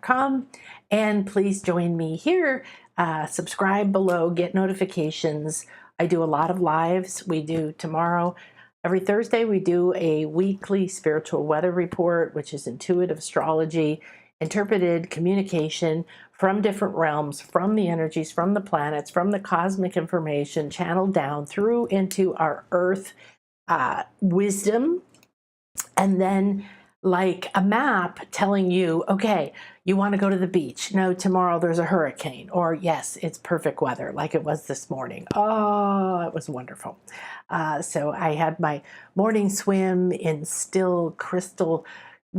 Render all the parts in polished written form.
com, and please join me here. Subscribe below, get notifications. I do a lot of lives. We do tomorrow. Every Thursday, we do a weekly spiritual weather report, which is intuitive astrology, interpreted communication from different realms, from the energies, from the planets, from the cosmic information, channeled down through into our earth wisdom, and then like a map telling you, okay, you want to go to the beach. No, tomorrow there's a hurricane. Or yes, it's perfect weather like it was this morning. Oh, it was wonderful. So I had my morning swim in still crystal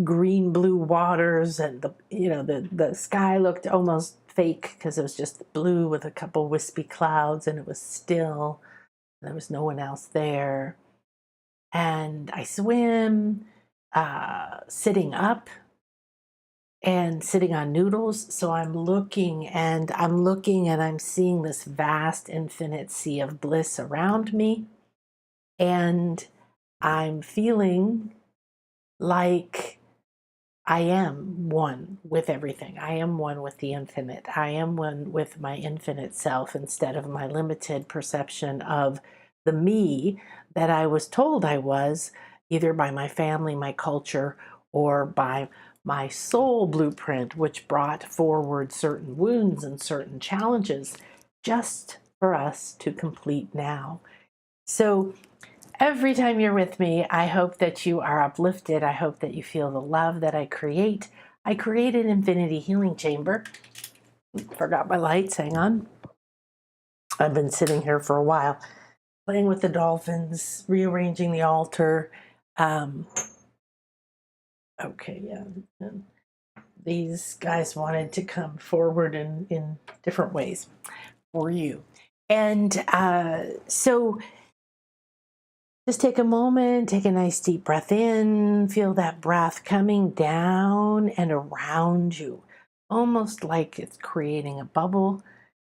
green blue waters, and the sky looked almost fake because it was just blue with a couple wispy clouds, and it was still. There was no one else there. And I swim sitting up and sitting on noodles. So I'm looking and I'm seeing this vast infinite sea of bliss around me. And I'm feeling like I am one with everything. I am one with the infinite. I am one with my infinite self instead of my limited perception of the me that I was told I was, either by my family, my culture, or by my soul blueprint, which brought forward certain wounds and certain challenges just for us to complete now. So every time you're with me, I hope that you are uplifted. I hope that you feel the love that I create. I create an infinity healing chamber. Forgot my lights, hang on. I've been sitting here for a while, playing with the dolphins, rearranging the altar. Okay, yeah. These guys wanted to come forward in different ways for you. And so just take a moment, take a nice deep breath in, feel that breath coming down and around you, almost like it's creating a bubble.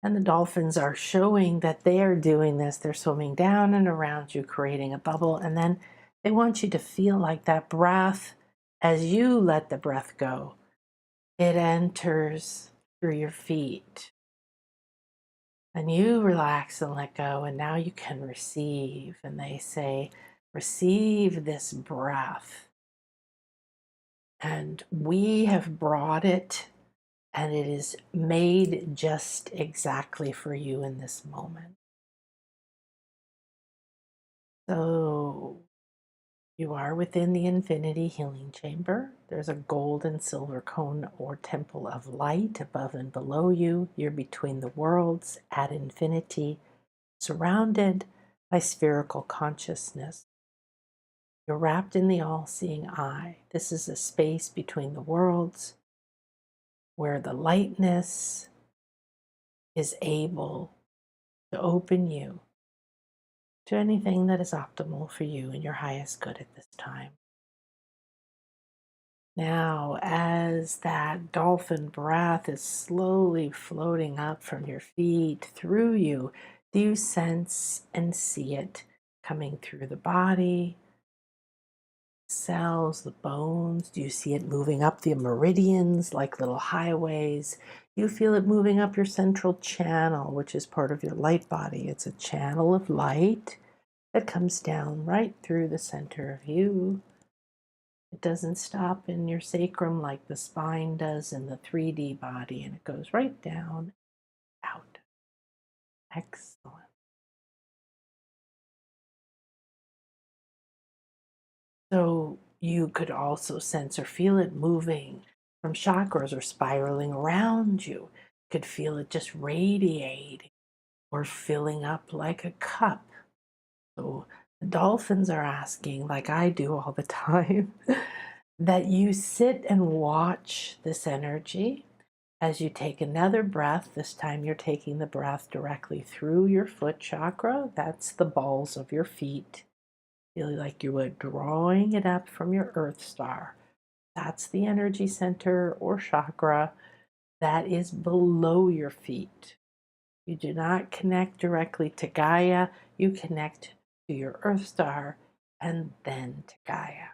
And the dolphins are showing that they are doing this. They're swimming down and around you, creating a bubble. And then they want you to feel like that breath, as you let the breath go, it enters through your feet. And you relax and let go, and now you can receive. And they say, receive this breath. And we have brought it, and it is made just exactly for you in this moment. So you are within the infinity healing chamber. There's a gold and silver cone or temple of light above and below you. You're between the worlds at infinity, surrounded by spherical consciousness. You're wrapped in the all-seeing eye. This is a space between the worlds where the lightness is able to open you to anything that is optimal for you and your highest good at this time. Now, as that dolphin breath is slowly floating up from your feet through you, do you sense and see it coming through the body, cells, the bones? Do you see it moving up the meridians like little highways? You feel it moving up your central channel, which is part of your light body. It's a channel of light that comes down right through the center of you. It doesn't stop in your sacrum like the spine does in the 3D body, and it goes right down, out. Excellent. So you could also sense or feel it moving from chakras or spiraling around you. You could feel it just radiating or filling up like a cup. So the dolphins are asking, like I do all the time, that you sit and watch this energy as you take another breath. This time you're taking the breath directly through your foot chakra. That's the balls of your feet. Feel like you were drawing it up from your earth star. That's the energy center or chakra that is below your feet. You do not connect directly to Gaia. You connect to your earth star and then to Gaia.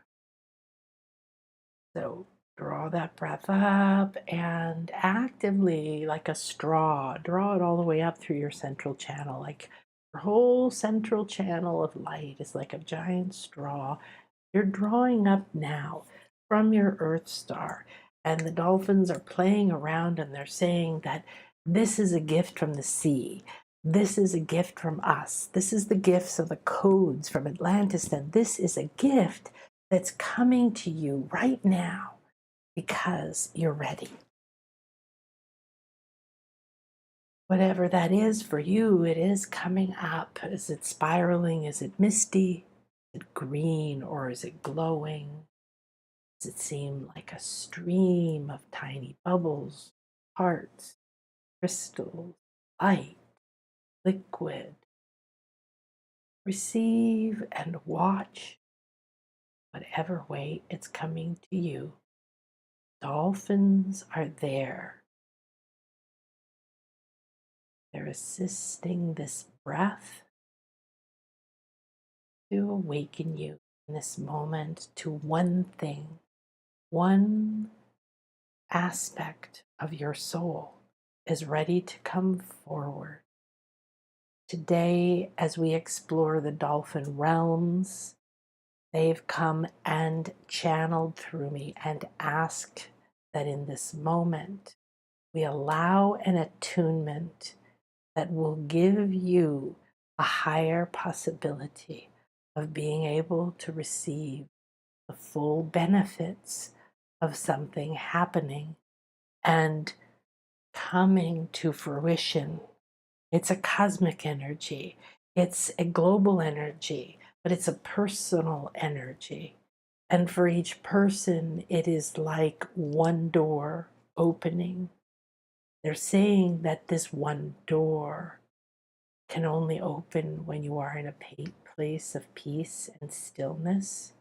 So Draw that breath up and actively, like a straw, draw it all the way up through your central channel. Like your whole central channel of light is like a giant straw. You're drawing up now from your Earth star. And the dolphins are playing around and they're saying that this is a gift from the sea. This is a gift from us. This is the gifts of the codes from Atlantis. And this is a gift that's coming to you right now because you're ready. Whatever that is for you, it is coming up. Is it spiraling? Is it misty? Is it green or is it glowing? Does it seem like a stream of tiny bubbles, hearts, crystals, light, liquid? Receive and watch whatever way it's coming to you. Dolphins are there. They're assisting this breath to awaken you in this moment to one thing, one aspect of your soul is ready to come forward. Today, as we explore the Dolphin Realms, they've come and channeled through me and asked that in this moment we allow an attunement that will give you a higher possibility of being able to receive the full benefits of something happening and coming to fruition. It's a cosmic energy, it's a global energy, but it's a personal energy. And for each person, it is like one door opening. They're saying that this one door can only open when you are in a place of peace and stillness.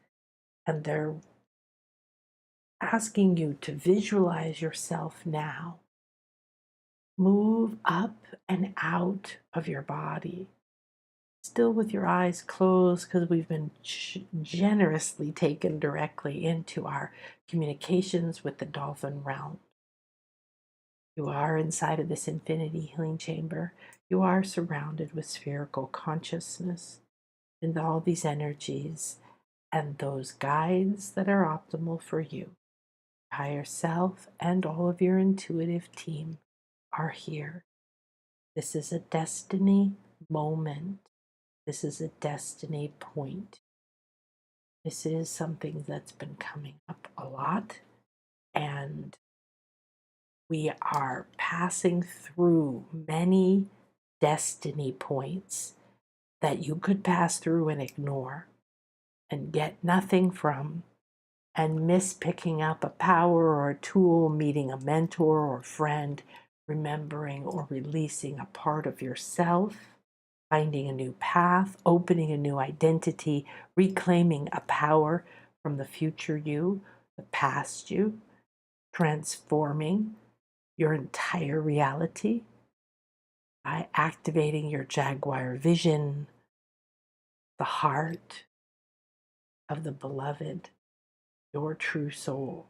And they're asking you to visualize yourself now. Move up and out of your body, still with your eyes closed because we've been generously taken directly into our communications with the Dolphin Realm. You are inside of this infinity healing chamber. You are surrounded with spherical consciousness and all these energies and those guides that are optimal for you. Higher self and all of your intuitive team are here. This is a destiny moment. This is a destiny point. This is something that's been coming up a lot, and we are passing through many destiny points that you could pass through and ignore and get nothing from, and miss picking up a power or a tool, meeting a mentor or friend, remembering or releasing a part of yourself, finding a new path, opening a new identity, reclaiming a power from the future you, the past you, transforming your entire reality by activating your jaguar vision, the heart of the beloved, your true soul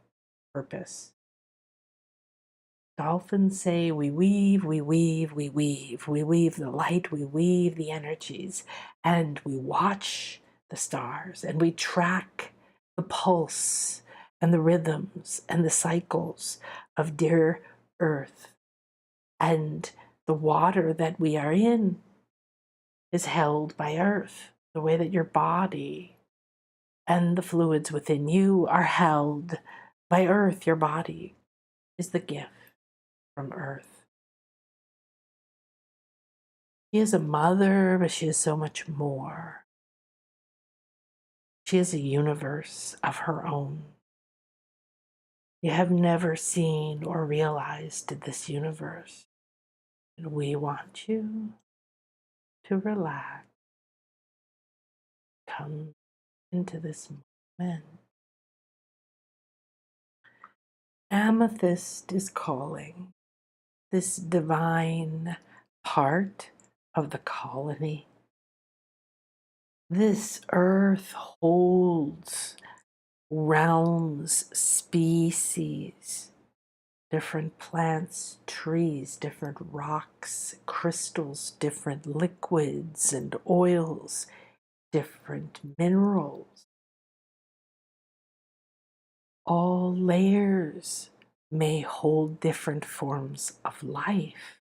purpose. Dolphins say we weave, we weave, we weave. We weave the light, we weave the energies, and we watch the stars, and we track the pulse and the rhythms and the cycles of dear Earth. And the water that we are in is held by Earth, the way that your body and the fluids within you are held by Earth. Your body is the gift from Earth. She is a mother, but she is so much more. She is a universe of her own. You have never seen or realized this universe. And we want you to relax, come into this moment. Amethyst is calling this divine part of the colony. This earth holds realms, species, different plants, trees, different rocks, crystals, different liquids and oils, different minerals. All layers may hold different forms of life.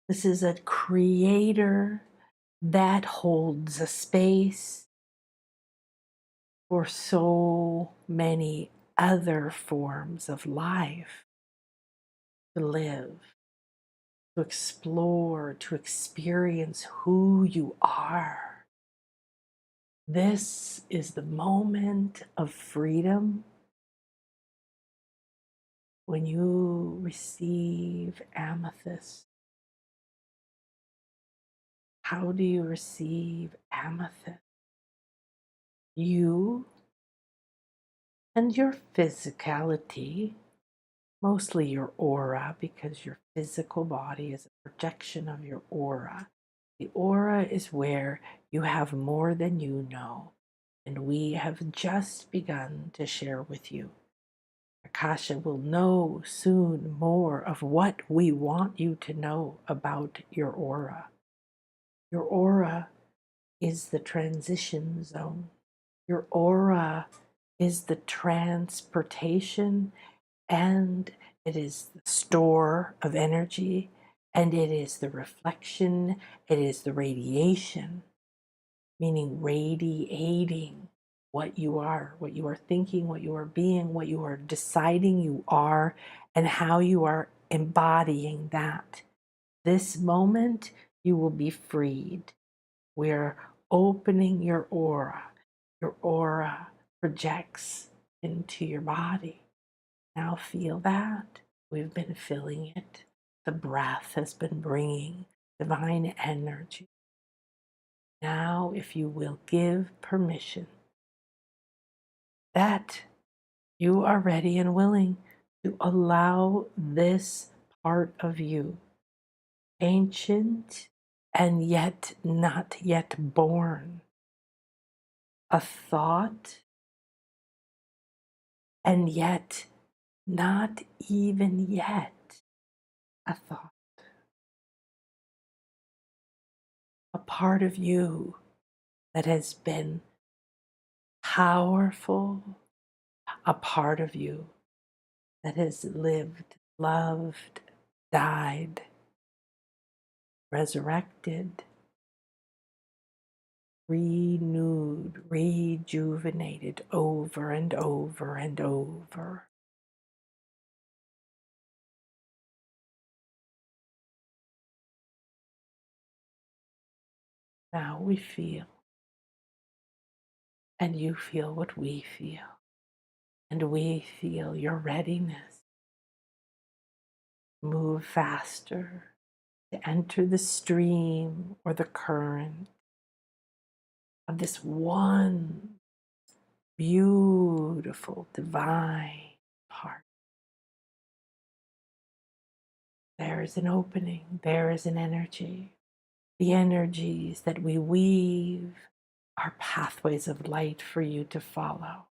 This is a creator that holds a space for so many other forms of life to live, to explore, to experience who you are. This is the moment of freedom when you receive amethyst. How do you receive amethyst? You and your physicality, mostly your aura, because your physical body is a projection of your aura. The aura is where you have more than you know, and we have just begun to share with you. Akasha will know soon more of what we want you to know about your aura. Your aura is the transition zone. Your aura is the transportation, and it is the store of energy, and it is the reflection, it is the radiation, meaning radiating what you are thinking, what you are being, what you are deciding you are, and how you are embodying that. This moment, you will be freed. We're opening your aura. Your aura projects into your body. Now feel that. We've been feeling it. The breath has been bringing divine energy. Now, if you will give permission that you are ready and willing to allow this part of you, ancient and yet not yet born, a thought and yet not even yet a thought, a part of you that has been powerful, a part of you that has lived, loved, died, resurrected, renewed, rejuvenated over and over and over. Now we feel, and you feel what we feel, and we feel your readiness. Move faster to enter the stream or the current of this one beautiful, divine heart. There is an opening, there is an energy. The energies that we weave are pathways of light for you to follow.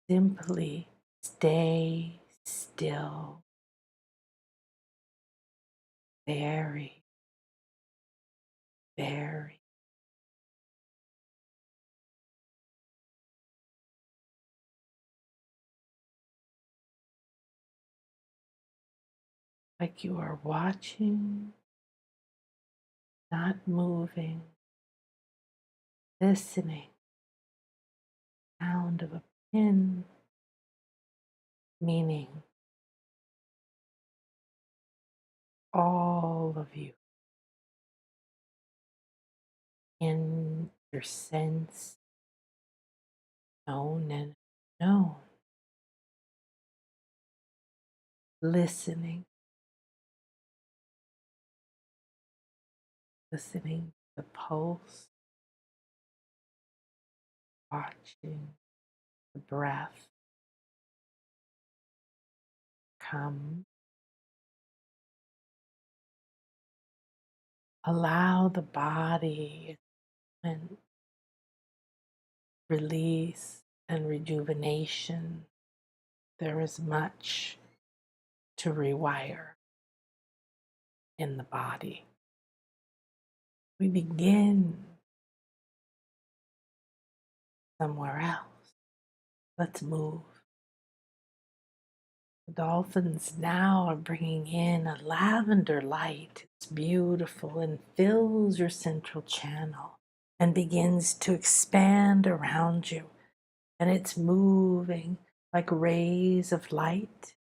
Simply stay still, very, very. Like you are watching, not moving, listening. Sound of a pin, meaning all of you in your sense, known and unknown, listening, listening to the pulse, watching the breath come. Allow the body and release and rejuvenation, there is much to rewire in the body. We begin somewhere else. Let's move. The dolphins now are bringing in a lavender light. It's beautiful and fills your central channel and begins to expand around you. And it's moving like rays of light.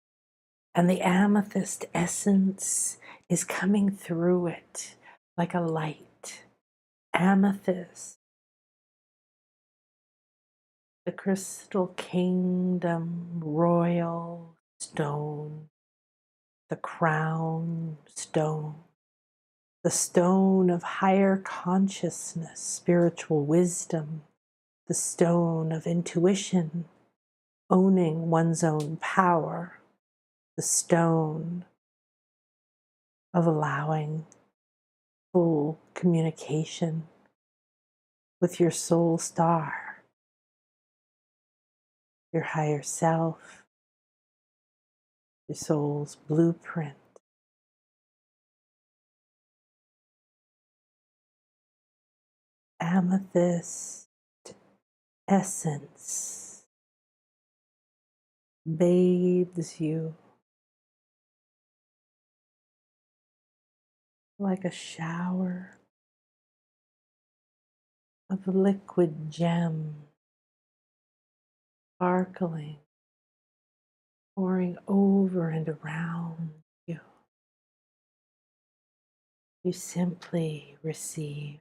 And the amethyst essence is coming through it like a light. Amethyst, the crystal kingdom, royal stone, the crown stone, the stone of higher consciousness, spiritual wisdom, the stone of intuition, owning one's own power, the stone of allowing full communication with your soul star, your higher self, your soul's blueprint. Amethyst essence bathes you like a shower of liquid gem, sparkling, pouring over and around you. You simply receive.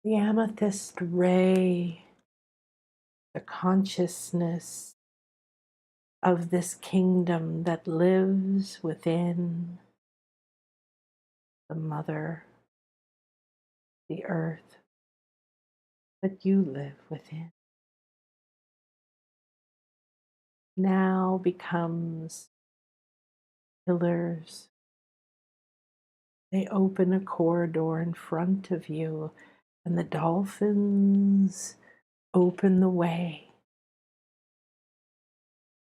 The amethyst ray, the consciousness of this kingdom that lives within the mother, the earth that you live within, now becomes pillars. They open a corridor in front of you, and the dolphins open the way.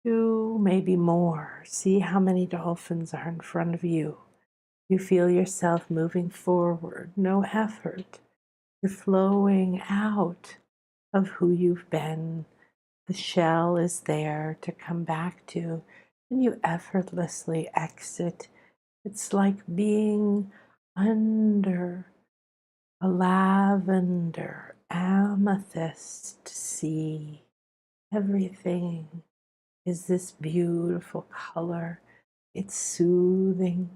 Two, maybe more. See how many dolphins are in front of you. You feel yourself moving forward, no effort. You're flowing out of who you've been. The shell is there to come back to, and you effortlessly exit. It's like being under a lavender amethyst sea. Everything is this beautiful color. It's soothing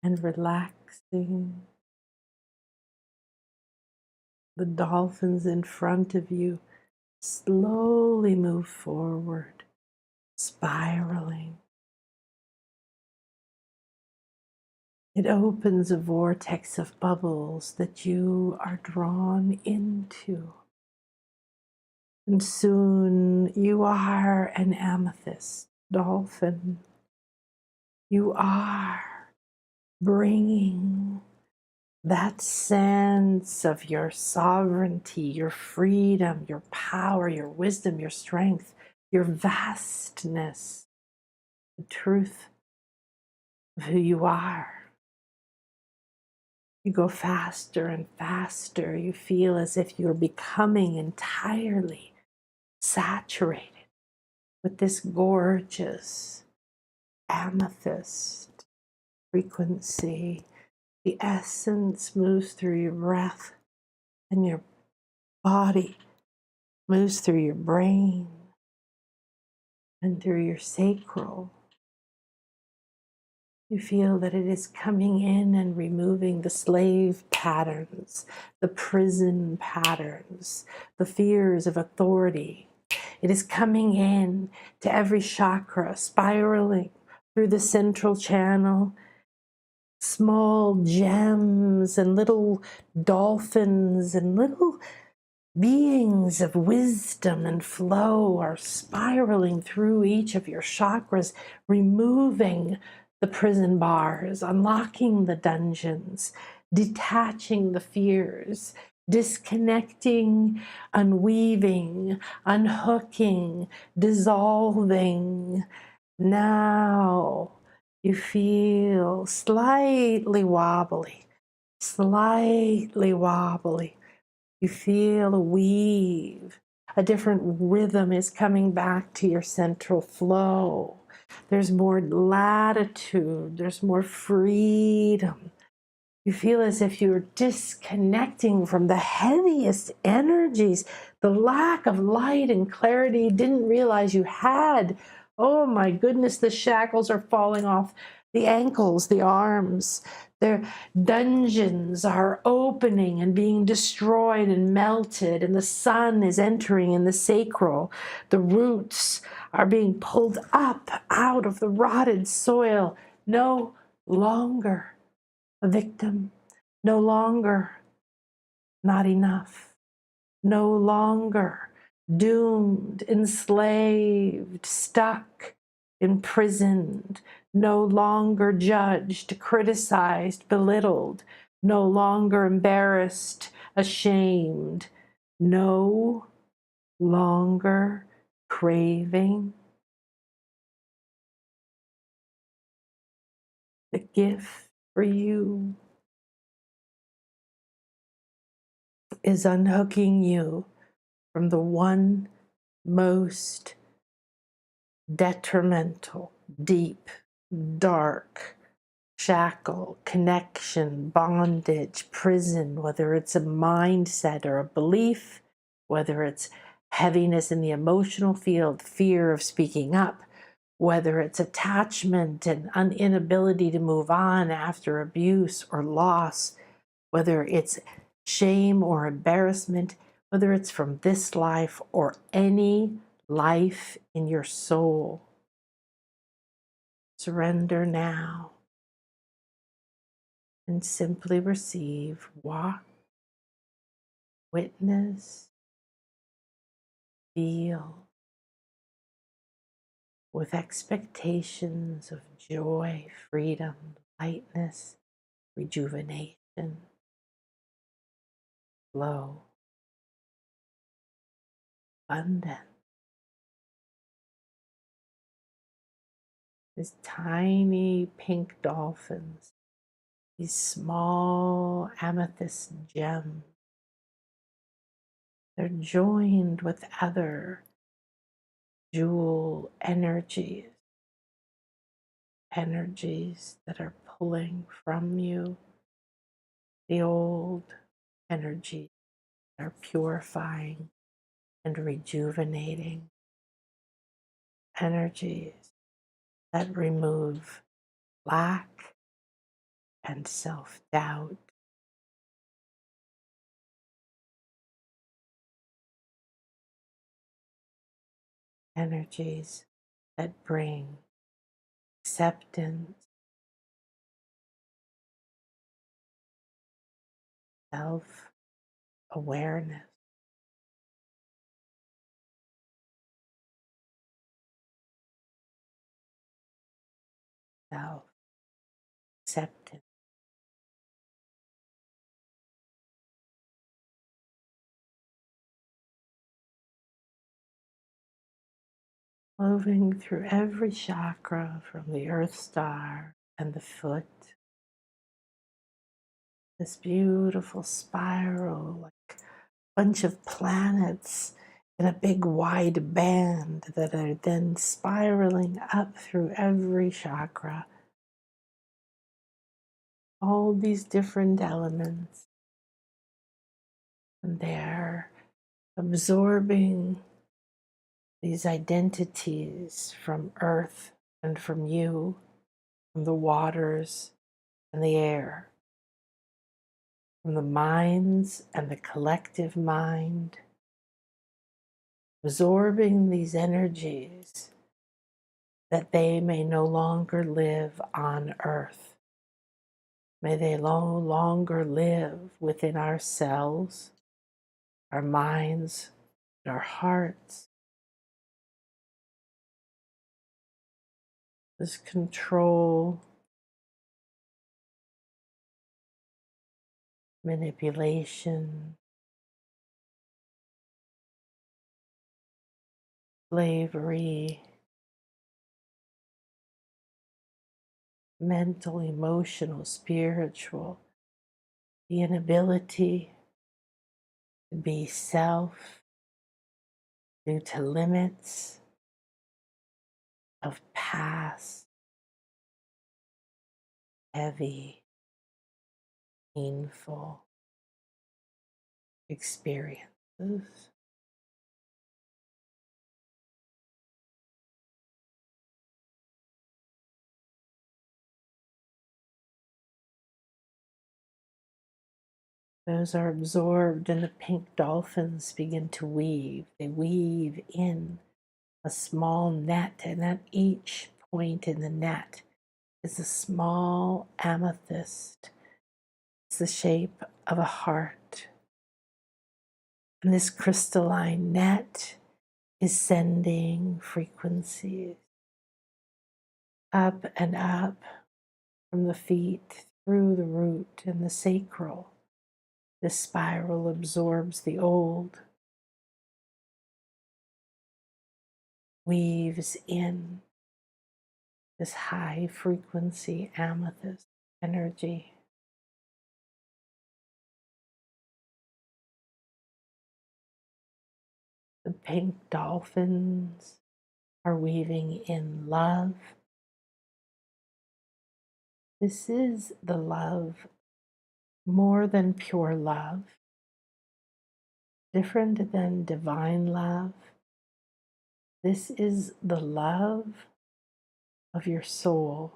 and relaxing. The dolphins in front of you slowly move forward, spiraling. It opens a vortex of bubbles that you are drawn into. And soon you are an amethyst dolphin. You are bringing that sense of your sovereignty, your freedom, your power, your wisdom, your strength, your vastness, the truth of who you are. You go faster and faster. You feel as if you're becoming entirely saturated with this gorgeous amethyst frequency. The essence moves through your breath, and your body moves through your brain and through your sacral. You feel that it is coming in and removing the slave patterns, the prison patterns, the fears of authority. It is coming in to every chakra, spiraling through the central channel Small gems and little dolphins and little beings of wisdom and flow are spiraling through each of your chakras, removing the prison bars, unlocking the dungeons, detaching the fears, disconnecting, unweaving, unhooking, dissolving. Now you feel slightly wobbly, slightly wobbly. You feel a weave. A different rhythm is coming back to your central flow. There's more latitude. There's more freedom. You feel as if you're disconnecting from the heaviest energies, the lack of light and clarity you didn't realize you had. Oh my goodness, the shackles are falling off the ankles, the arms. Their dungeons are opening and being destroyed and melted, and the sun is entering in the sacral. The roots are being pulled up out of the rotted soil. No longer a victim, no longer not enough, no longer doomed, enslaved, stuck, imprisoned, no longer judged, criticized, belittled, no longer embarrassed, ashamed, no longer craving. The gift for you is unhooking you from the one most detrimental, deep, dark shackle, connection, bondage, prison, whether it's a mindset or a belief, whether it's heaviness in the emotional field, fear of speaking up, whether it's attachment and inability to move on after abuse or loss, whether it's shame or embarrassment, whether it's from this life or any life in your soul. Surrender now and simply receive, walk, witness, feel with expectations of joy, freedom, lightness, rejuvenation, flow, abundance. These tiny pink dolphins, these small amethyst gems, they're joined with other jewel energies, energies that are pulling from you, the old energies that are purifying and rejuvenating, energies that remove lack and self-doubt, energies that bring acceptance, self-awareness, self-acceptance. Moving through every chakra from the earth star and the foot, this beautiful spiral, like a bunch of planets in a big wide band that are then spiraling up through every chakra. All these different elements, and they're absorbing these identities from earth and from you, from the waters and the air, from the minds and the collective mind, absorbing these energies that they may no longer live on earth. May they no longer live within ourselves, our minds, our hearts. This control, manipulation, slavery, mental, emotional, spiritual, the inability to be self due to limits of past heavy, painful experiences. Those are absorbed, and the pink dolphins begin to weave. They weave in a small net, and at each point in the net is a small amethyst. It's the shape of a heart. And this crystalline net is sending frequencies up and up from the feet through the root and the sacral. This spiral absorbs the old, weaves in this high frequency amethyst energy. The pink dolphins are weaving in love. This is the love, more than pure love, different than divine love. This is the love of your soul.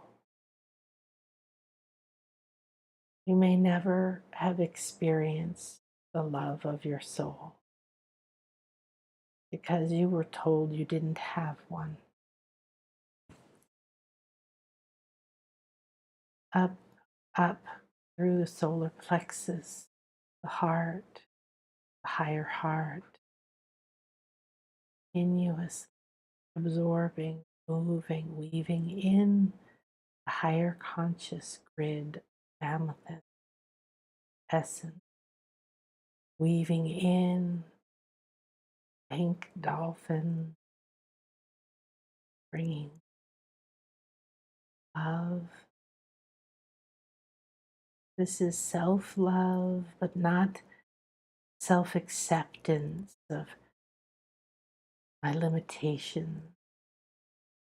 You may never have experienced the love of your soul because you were told you didn't have one. Up, up through the solar plexus, the heart, the higher heart, continuous, absorbing, moving, weaving in the higher conscious grid, amethyst essence, weaving in pink dolphin, bringing love. This is self-love, but not self-acceptance of my limitations.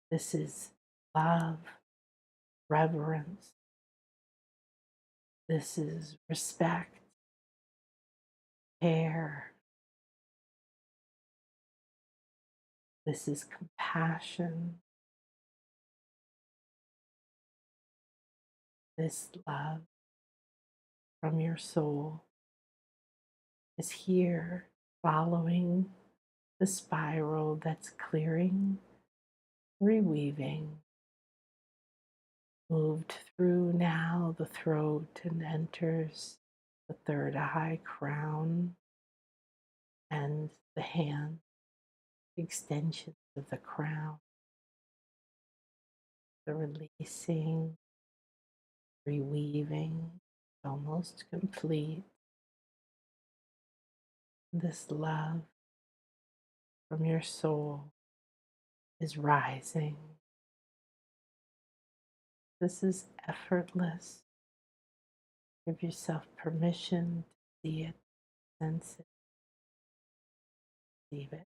This is love, reverence. This is respect, care. This is compassion. This love from your soul is here, following the spiral that's clearing, reweaving, moved through now the throat and enters the third eye, crown, and the hand, extensions of the crown, the releasing, reweaving, almost complete. This love from your soul is rising. This is effortless. Give yourself permission to see it, sense it, receive it.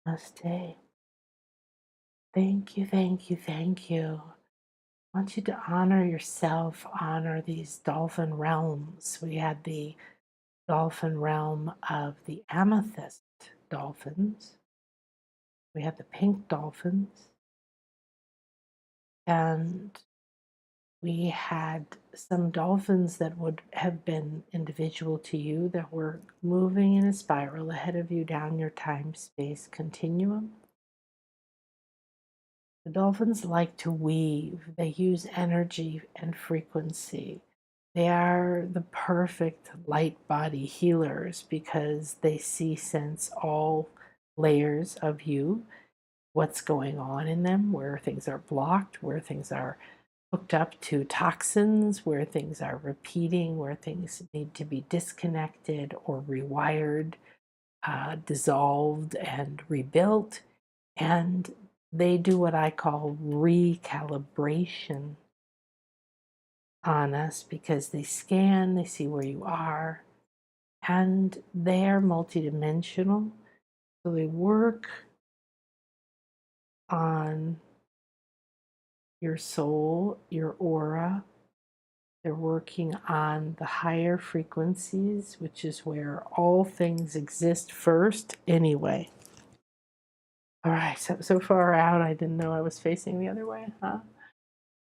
Namaste. Thank you, thank you, thank you. I want you to honor yourself, honor these dolphin realms. We had the dolphin realm of the amethyst dolphins. We had the pink dolphins. And we had some dolphins that would have been individual to you that were moving in a spiral ahead of you down your time-space continuum. The dolphins like to weave. They use energy and frequency. They are the perfect light body healers because they see, sense all layers of you, what's going on in them, where things are blocked, where things are hooked up to toxins, where things are repeating, where things need to be disconnected or rewired, dissolved and rebuilt. And they do what I call recalibration on us because they scan, they see where you are, and they are multidimensional. So they work on your soul, your aura. They're working on the higher frequencies, which is where all things exist first anyway. All right, so far out, I didn't know I was facing the other way, huh?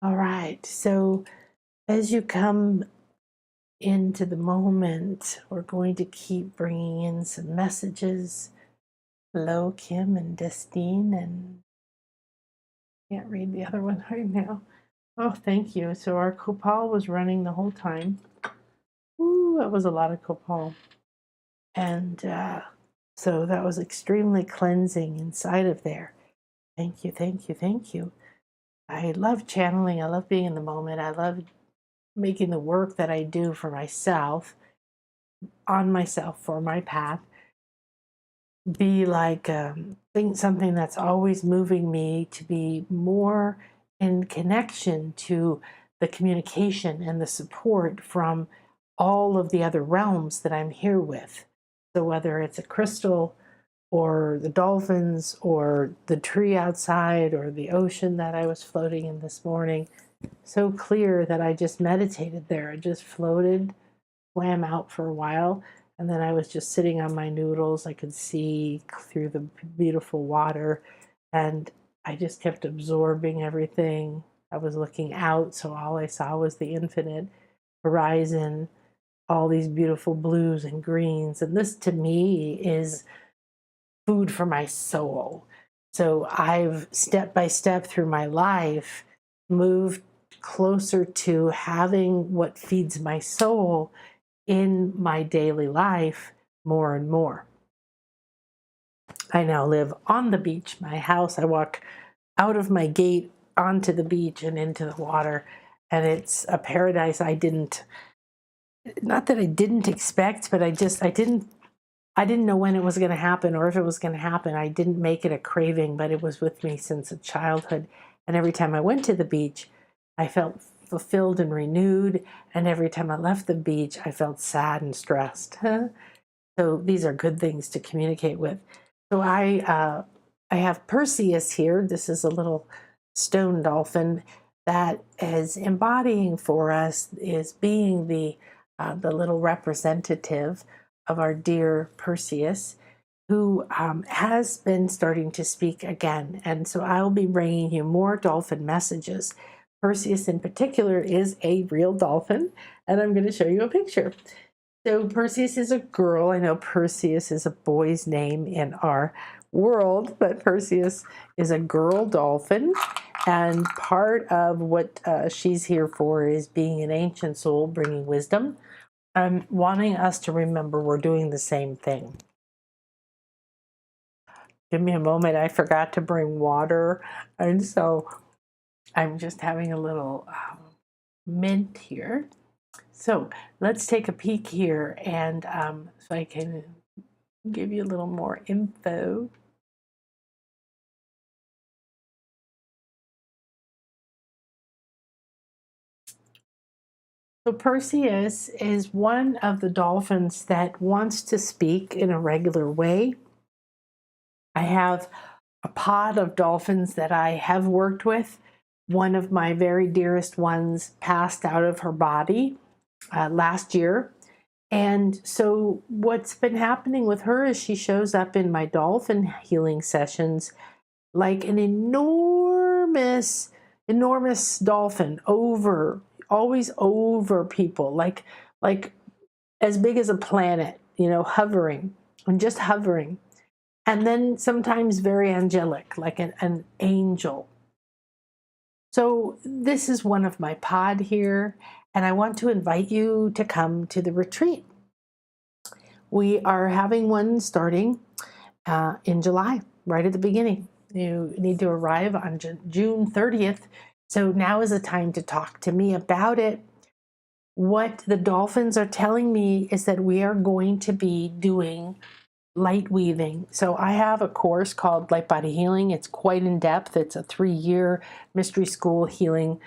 All right, so as you come into the moment, we're going to keep bringing in some messages. Hello, Kim and Destine, and can't read the other one right now. Oh, thank you. So our copal was running the whole time. Ooh, that was a lot of copal. And so that was extremely cleansing inside of there. Thank you, thank you, thank you. I love channeling. I love being in the moment. I love making the work that I do for myself, on myself, for my path, be like something that's always moving me to be more in connection to the communication and the support from all of the other realms that I'm here with. So whether it's a crystal or the dolphins or the tree outside or the ocean that I was floating in this morning, so clear that I just meditated there. I just floated, swam out for a while, and then I was just sitting on my noodles. I could see through the beautiful water, and I just kept absorbing everything. I was looking out, so all I saw was the infinite horizon, all these beautiful blues and greens. And this to me is food for my soul. So I've step by step through my life moved closer to having what feeds my soul in my daily life more and more. I now live on the beach, my house. I walk out of my gate onto the beach and into the water, and it's a paradise not that I didn't expect, but I didn't know when it was going to happen or if it was going to happen. I didn't make it a craving, but it was with me since childhood. And every time I went to the beach, I felt fulfilled and renewed. And every time I left the beach, I felt sad and stressed. So these are good things to communicate with. So I have Perseus here. This is a little stone dolphin that is embodying for us, is being the little representative of our dear Perseus, who has been starting to speak again. And so I'll be bringing you more dolphin messages. Perseus in particular is a real dolphin, and I'm going to show you a picture. So Perseus is a girl. I know Perseus is a boy's name in our world, but Perseus is a girl dolphin. And part of what she's here for is being an ancient soul, bringing wisdom. I'm wanting us to remember we're doing the same thing. Give me a moment. I forgot to bring water. And so I'm just having a little mint here. So let's take a peek here, and so I can give you a little more info. So Perseus is one of the dolphins that wants to speak in a regular way. I have a pod of dolphins that I have worked with One of my very dearest ones passed out of her body last year. And so what's been happening with her is she shows up in my dolphin healing sessions like an enormous, enormous dolphin always over people, like as big as a planet, hovering and just hovering. And then sometimes very angelic, like an angel. So this is one of my pod here, and I want to invite you to come to the retreat. We are having one starting in July, right at the beginning. You need to arrive on June 30th. So now is the time to talk to me about it. What the dolphins are telling me is that we are going to be doing light weaving. So I have a course called Light Body Healing. It's quite in depth. It's a 3-year mystery school healing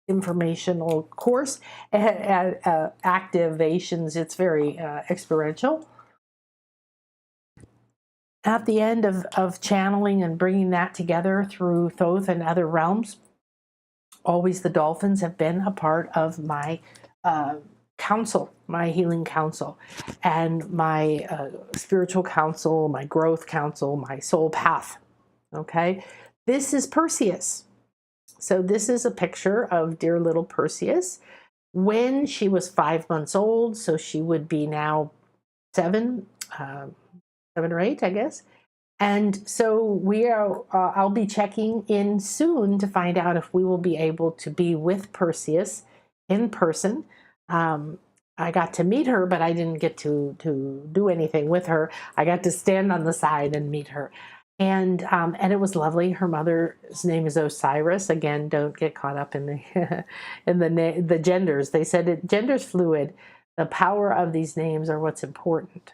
informational course. Activations. It's very experiential. At the end of channeling and bringing that together through Thoth and other realms, always the dolphins have been a part of my council, my healing council, and my spiritual council, my growth council, my soul path. Okay, this is Perseus. So this is a picture of dear little Perseus when she was 5 months old. So she would be now 7 or 8, I guess. And so I'll be checking in soon to find out if we will be able to be with Perseus in person. I got to meet her, but I didn't get to do anything with her. I got to stand on the side and meet her. And it was lovely. Her mother's name is Osiris. Again, don't get caught up in the genders. They said gender's fluid. The power of these names are what's important.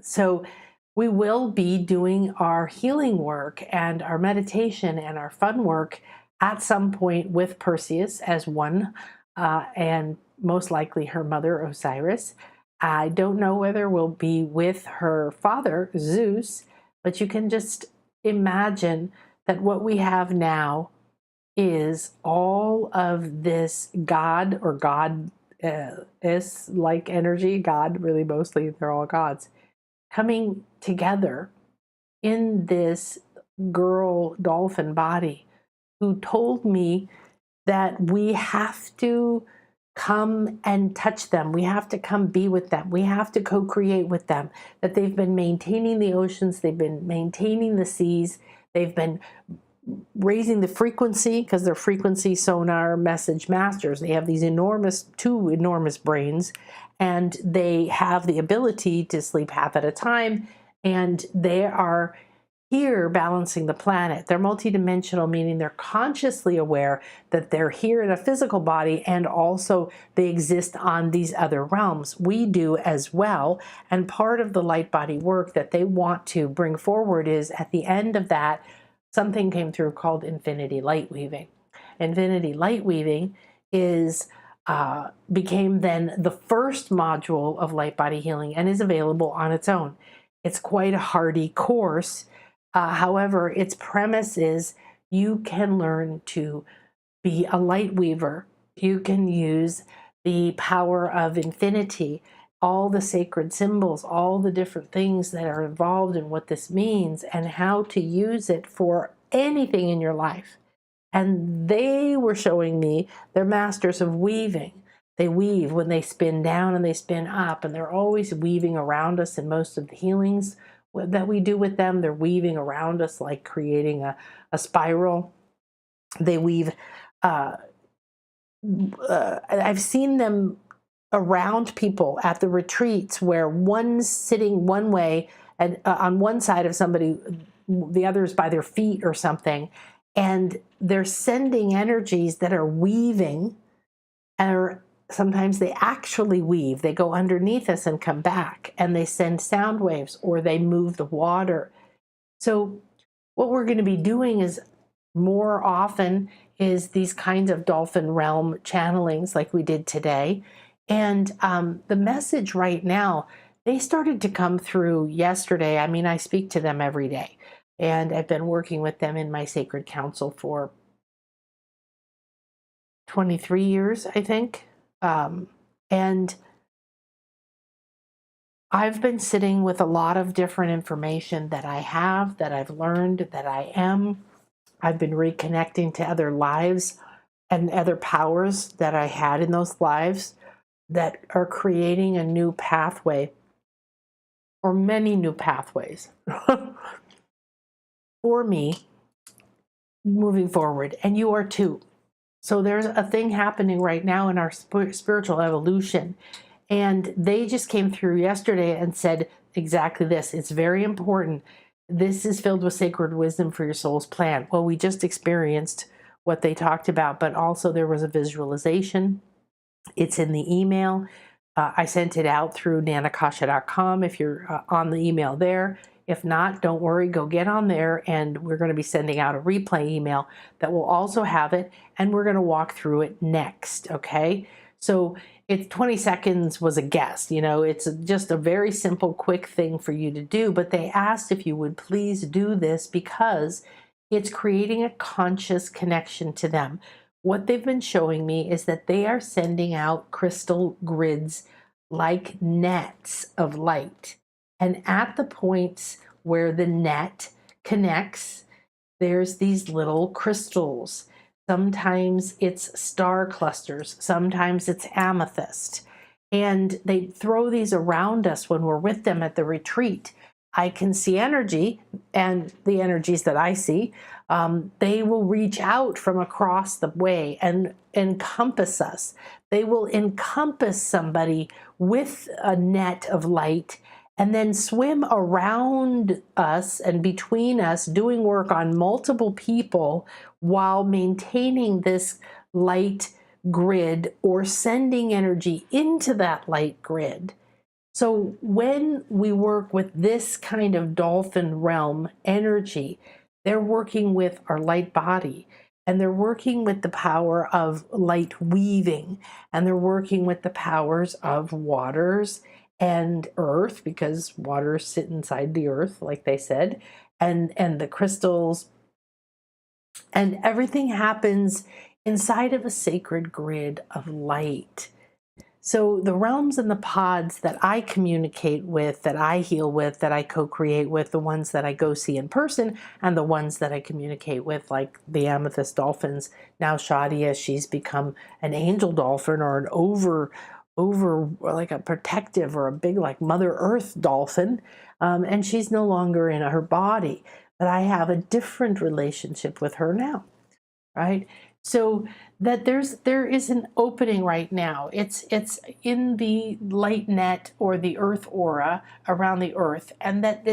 So we will be doing our healing work and our meditation and our fun work at some point with Perseus as one, and most likely her mother, Osiris. I don't know whether we'll be with her father, Zeus, but you can just imagine that what we have now is all of this God or God is like energy, God, really mostly they're all gods, coming together in this girl dolphin body who told me that we have to come and touch them. We have to come be with them. We have to co-create with them. That they've been maintaining the oceans. They've been maintaining the seas. They've been raising the frequency because they're frequency sonar message masters. They have these two enormous brains, and they have the ability to sleep half at a time, and they are here balancing the planet. They're multidimensional, meaning they're consciously aware that they're here in a physical body, and also they exist on these other realms. We do as well, and part of the light body work that they want to bring forward is at the end of that, something came through called infinity light weaving. Infinity light weaving became then the first module of light body healing and is available on its own. It's quite a hardy course. However, its premise is you can learn to be a light weaver. You can use the power of infinity, all the sacred symbols, all the different things that are involved in what this means, and how to use it for anything in your life. And they were showing me they're masters of weaving. They weave when they spin down and they spin up, and they're always weaving around us in most of the healings that we do with them. They're weaving around us like creating a spiral. They weave. I've seen them around people at the retreats where one's sitting one way and on one side of somebody, the other's by their feet or something, and they're sending energies that are weaving, or sometimes they actually weave. They go underneath us and come back, and they send sound waves, or they move the water. So what we're going to be doing is more often is these kinds of dolphin realm channelings like we did today. And the message right now, they started to come through yesterday. I mean, I speak to them every day. And I've been working with them in my sacred council for 23 years, I think. And I've been sitting with a lot of different information that I have, that I've learned, that I am. I've been reconnecting to other lives and other powers that I had in those lives that are creating a new pathway, or many new pathways for me moving forward. And you are too. So there's a thing happening right now in our spiritual evolution. And they just came through yesterday and said exactly this. It's very important. This is filled with sacred wisdom for your soul's plan. Well, we just experienced what they talked about, but also there was a visualization. It's in the email. I sent it out through nanakasha.com if you're on the email there. If not, don't worry, go get on there, and we're going to be sending out a replay email that will also have it, and we're going to walk through it next, okay? So it's 20 seconds was a guess, it's just a very simple, quick thing for you to do, but they asked if you would please do this because it's creating a conscious connection to them. What they've been showing me is that they are sending out crystal grids like nets of light. And at the points where the net connects, there's these little crystals. Sometimes it's star clusters, sometimes it's amethyst. And they throw these around us when we're with them at the retreat. I can see energy, and the energies that I see, they will reach out from across the way and encompass us. They will encompass somebody with a net of light and then swim around us and between us, doing work on multiple people while maintaining this light grid or sending energy into that light grid. So when we work with this kind of dolphin realm energy, they're working with our light body, and they're working with the power of light weaving, and they're working with the powers of waters and earth, because waters sit inside the earth, like they said, and the crystals, and everything happens inside of a sacred grid of light. So the realms and the pods that I communicate with, that I heal with, that I co-create with, the ones that I go see in person, and the ones that I communicate with, like the amethyst dolphins. Now Shadia, she's become an angel dolphin, or an over like a protective or a big like Mother Earth dolphin, and she's no longer in her body. But I have a different relationship with her now, right? So that there is an opening right now. It's in the light net or the earth aura around the earth, and that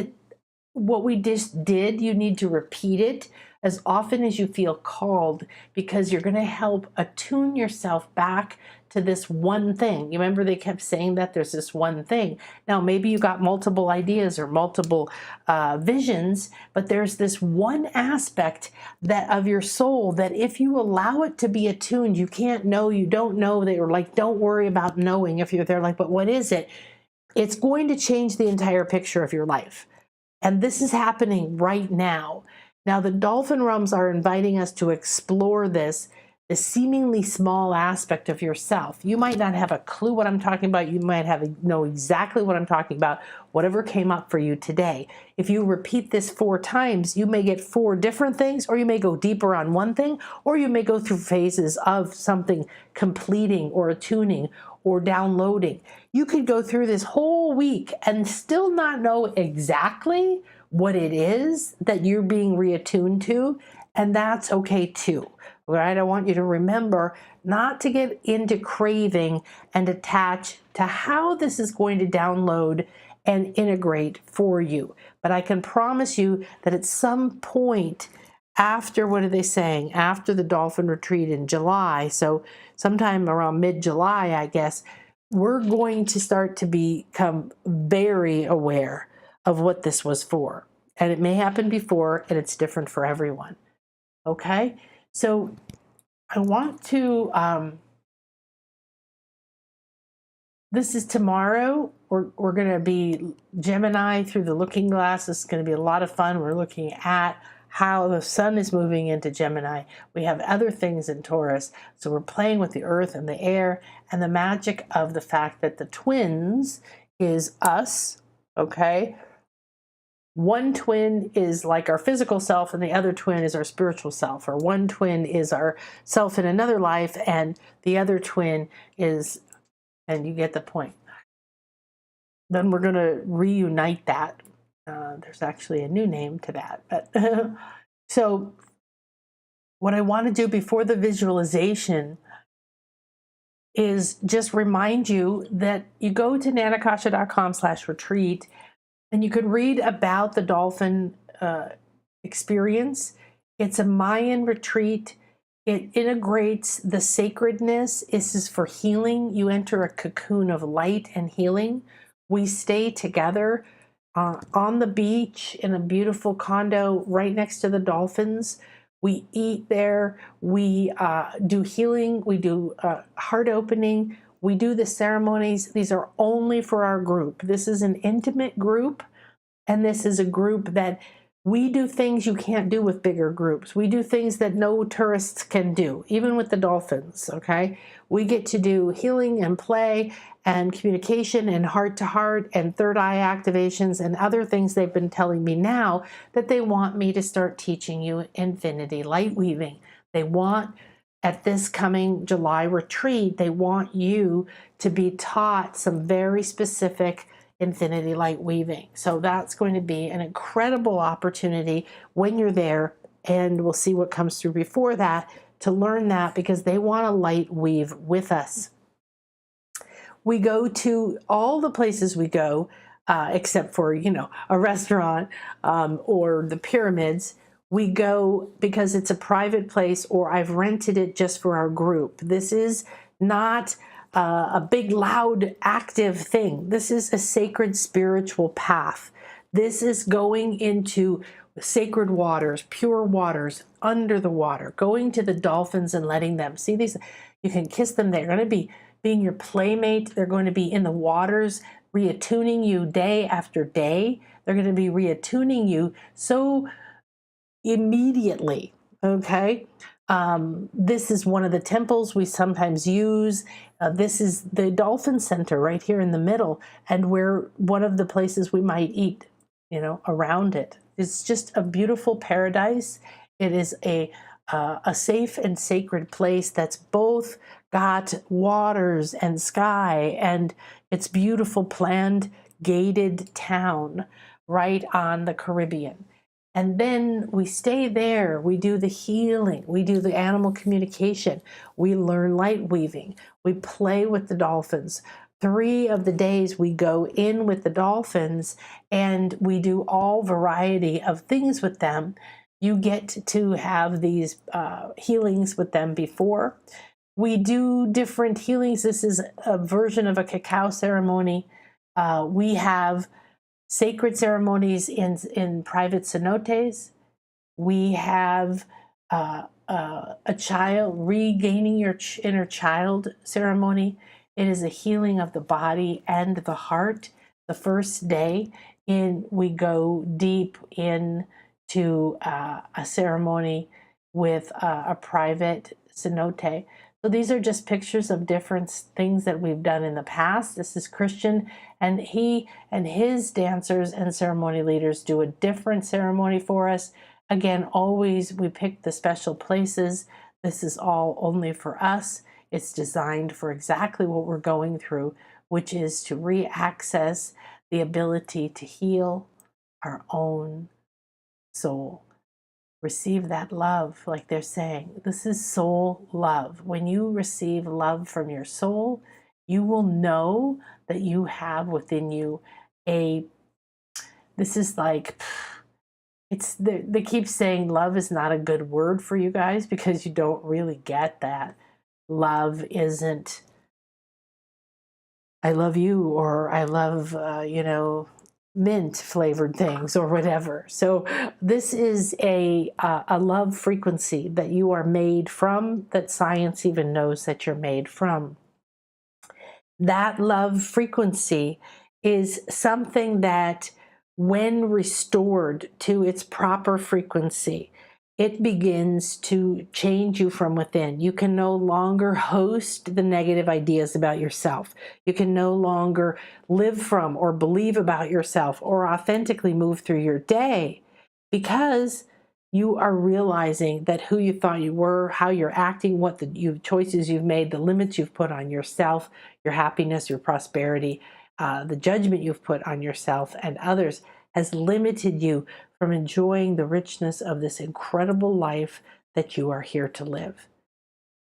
what we just did, you need to repeat it as often as you feel called, because you're going to help attune yourself back to this one thing. You remember they kept saying that there's this one thing. Now maybe you got multiple ideas or multiple visions, but there's this one aspect that of your soul that if you allow it to be attuned, you can't know, you don't know. They were like, don't worry about knowing. If you're there like, but what is it? It's going to change the entire picture of your life. And this is happening right now. Now, the Dolphin Realms are inviting us to explore this seemingly small aspect of yourself. You might not have a clue what I'm talking about. You might know exactly what I'm talking about, whatever came up for you today. If you repeat this 4 times, you may get 4 different things, or you may go deeper on one thing, or you may go through phases of something completing or attuning or downloading. You could go through this whole week and still not know exactly what it is that you're being reattuned to, and that's okay too. Right? I want you to remember not to get into craving and attach to how this is going to download and integrate for you. But I can promise you that at some point after, what are they saying, after the Dolphin Retreat in July, so sometime around mid-July, I guess, we're going to start to become very aware of what this was for. And it may happen before, and it's different for everyone. Okay? So I want to This is tomorrow. We're going to be Gemini through the looking glass. It's going to be a lot of fun. We're looking at how the sun is moving into Gemini. We have other things in Taurus. So we're playing with the earth and the air and the magic of the fact that the twins is us, okay? One twin is like our physical self and the other twin is our spiritual self, or one twin is our self in another life and the other twin is, and you get the point. Then we're going to reunite that. There's actually a new name to that. But so what I want to do before the visualization is just remind you that you go to nanakasha.com/retreat and you can read about the dolphin experience. It's a Mayan retreat. It integrates the sacredness. This is for healing. You enter a cocoon of light and healing. We stay together on the beach in a beautiful condo right next to the dolphins. We eat there. We do healing. We do heart opening. We do the ceremonies. These are only for our group. This is an intimate group, and this is a group that we do things you can't do with bigger groups. We do things that no tourists can do, even with the dolphins, okay? We get to do healing and play and communication and heart-to-heart and third eye activations and other things they've been telling me now that they want me to start teaching you infinity light weaving. They want, at this coming July retreat, they want you to be taught some very specific infinity light weaving. So that's going to be an incredible opportunity when you're there, and we'll see what comes through before that to learn that, because they want to light weave with us. We go to all the places we go, except for, a restaurant or the pyramids. We go because it's a private place, or I've rented it just for our group. This is not a big, loud, active thing. This is a sacred spiritual path. This is going into sacred waters, pure waters, under the water, going to the dolphins and letting them see these. You can kiss them. They're going to be being your playmate. They're going to be in the waters, reattuning you day after day. They're going to be reattuning you so immediately, okay? This is one of the temples we sometimes use. This is the Dolphin Center right here in the middle, and we're one of the places we might eat, around it. It's just a beautiful paradise. It is a safe and sacred place that's both got waters and sky, and it's beautiful planned gated town right on the Caribbean. And then we stay there. We do the healing. We do the animal communication. We learn light weaving. We play with the dolphins. 3 of the days we go in with the dolphins and we do all variety of things with them. You get to have these healings with them before. We do different healings. This is a version of a cacao ceremony. We have sacred ceremonies in private cenotes. We have a child regaining your inner child ceremony. It is a healing of the body and the heart. The first day we go deep into a ceremony with a private cenote. So these are just pictures of different things that we've done in the past. This is Christian, and he and his dancers and ceremony leaders do a different ceremony for us. Again, always we pick the special places. This is all only for us. It's designed for exactly what we're going through, which is to re-access the ability to heal our own soul. Receive that love, like they're saying. This is soul love. When you receive love from your soul, you will know that you have within you this is like, they keep saying love is not a good word for you guys because you don't really get that. Love isn't, I love you, or I love, mint flavored things or whatever. So this is a love frequency that you are made from, that science even knows that you're made from. that love frequency is something that, when restored to its proper frequency, it begins to change you from within. You can no longer host the negative ideas about yourself. You can no longer live from or believe about yourself or authentically move through your day, because you are realizing that who you thought you were, how you're acting, what choices you've made, the limits you've put on yourself, your happiness, your prosperity, the judgment you've put on yourself and others has limited you from enjoying the richness of this incredible life that you are here to live.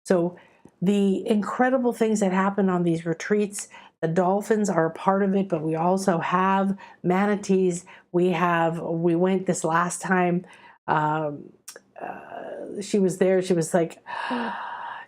So the incredible things that happen on these retreats, the dolphins are a part of it, but we also have manatees. We went this last time. Um, she was there. She was like,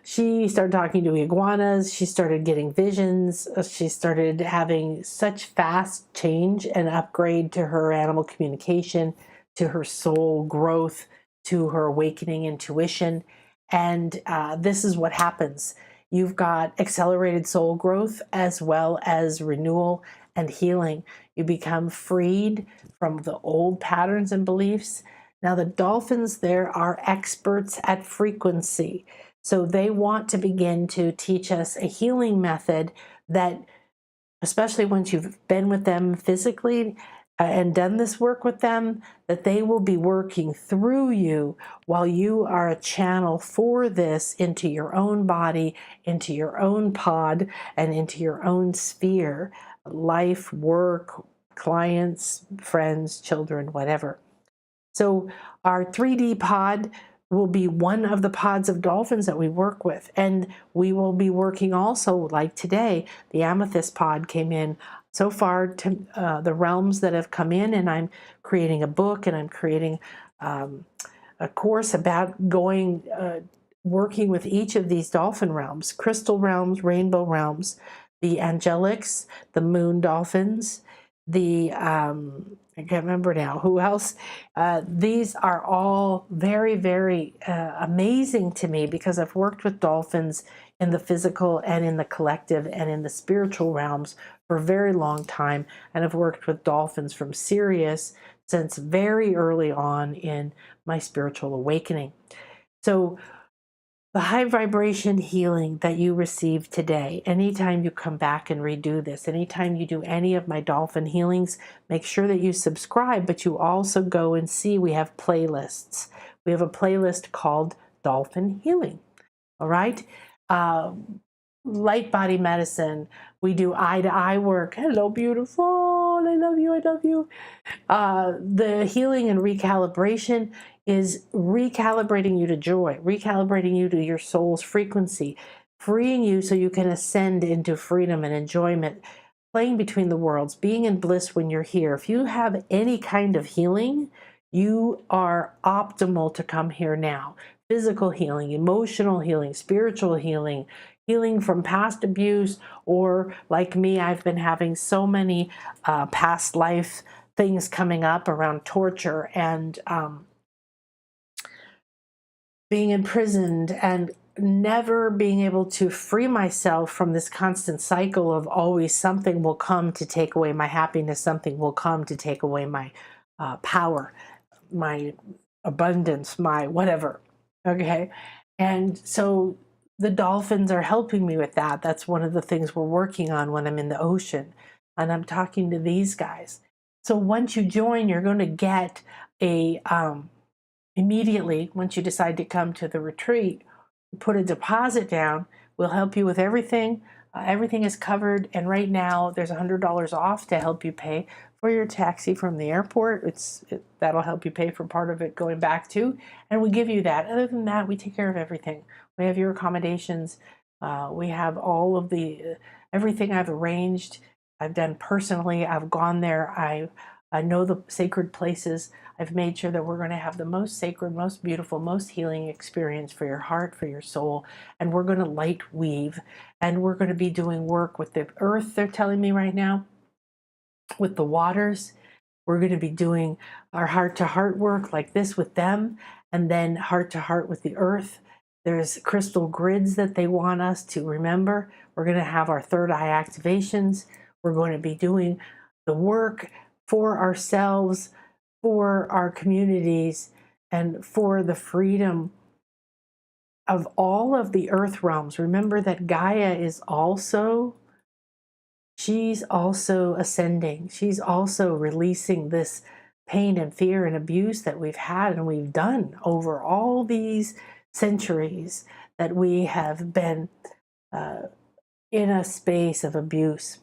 she started talking to iguanas. She started getting visions. She started having such fast change and upgrade to her animal communication, to her soul growth, to her awakening intuition. And this is what happens. You've got accelerated soul growth as well as renewal and healing. You become freed from the old patterns and beliefs. Now, the dolphins there are experts at frequency. So they want to begin to teach us a healing method that, especially once you've been with them physically and done this work with them, that they will be working through you while you are a channel for this into your own body, into your own pod, and into your own sphere, life, work, clients, friends, children, whatever. So our 3D pod will be one of the pods of dolphins that we work with. And we will be working also, like today, the amethyst pod came in so far to the realms that have come in, and I'm creating a book, and I'm creating a course about working with each of these dolphin realms: crystal realms, rainbow realms, the angelics, the moon dolphins, the I can't remember now who else. These are all very, very amazing to me, because I've worked with dolphins in the physical and in the collective and in the spiritual realms for a very long time, and I've worked with dolphins from Sirius since very early on in my spiritual awakening. So the high vibration healing that you receive today, anytime you come back and redo this, anytime you do any of my dolphin healings, make sure that you subscribe, but you also go and see we have playlists. We have a playlist called Dolphin Healing. All right. Light body medicine. We do eye-to-eye work. Hello, beautiful. I love you. I love you. The healing and recalibration is recalibrating you to joy, recalibrating you to your soul's frequency, freeing you so you can ascend into freedom and enjoyment, playing between the worlds, being in bliss when you're here. If you have any kind of healing, you are optimal to come here now. Physical healing, emotional healing, spiritual healing, healing from past abuse, or like me, I've been having so many past life things coming up around torture and being imprisoned, and never being able to free myself from this constant cycle of always something will come to take away my happiness, something will come to take away my power, my abundance, my whatever. Okay. And so the dolphins are helping me with that. That's one of the things we're working on when I'm in the ocean and I'm talking to these guys. So once you join, you're going to get a immediately, once you decide to come to the retreat, put a deposit down. We'll help you with everything. Everything is covered, and right now there's $100 off to help you pay for your taxi from the airport. That'll help you pay for part of it going back too, and we give you that. Other than that, we take care of everything. We have your accommodations. We have all of the everything I've arranged. I've done personally. I've gone there. I know the sacred places. I've made sure that we're going to have the most sacred, most beautiful, most healing experience for your heart, for your soul. And we're going to light weave. And we're going to be doing work with the earth, they're telling me right now, with the waters. We're going to be doing our heart-to-heart work like this with them, and then heart-to-heart with the earth. There's crystal grids that they want us to remember. We're going to have our third eye activations. We're going to be doing the work for ourselves, for our communities, and for the freedom of all of the earth realms. Remember that Gaia is also, she's also ascending. She's also releasing this pain and fear and abuse that we've had and we've done over all these centuries, that we have been in a space of abuse.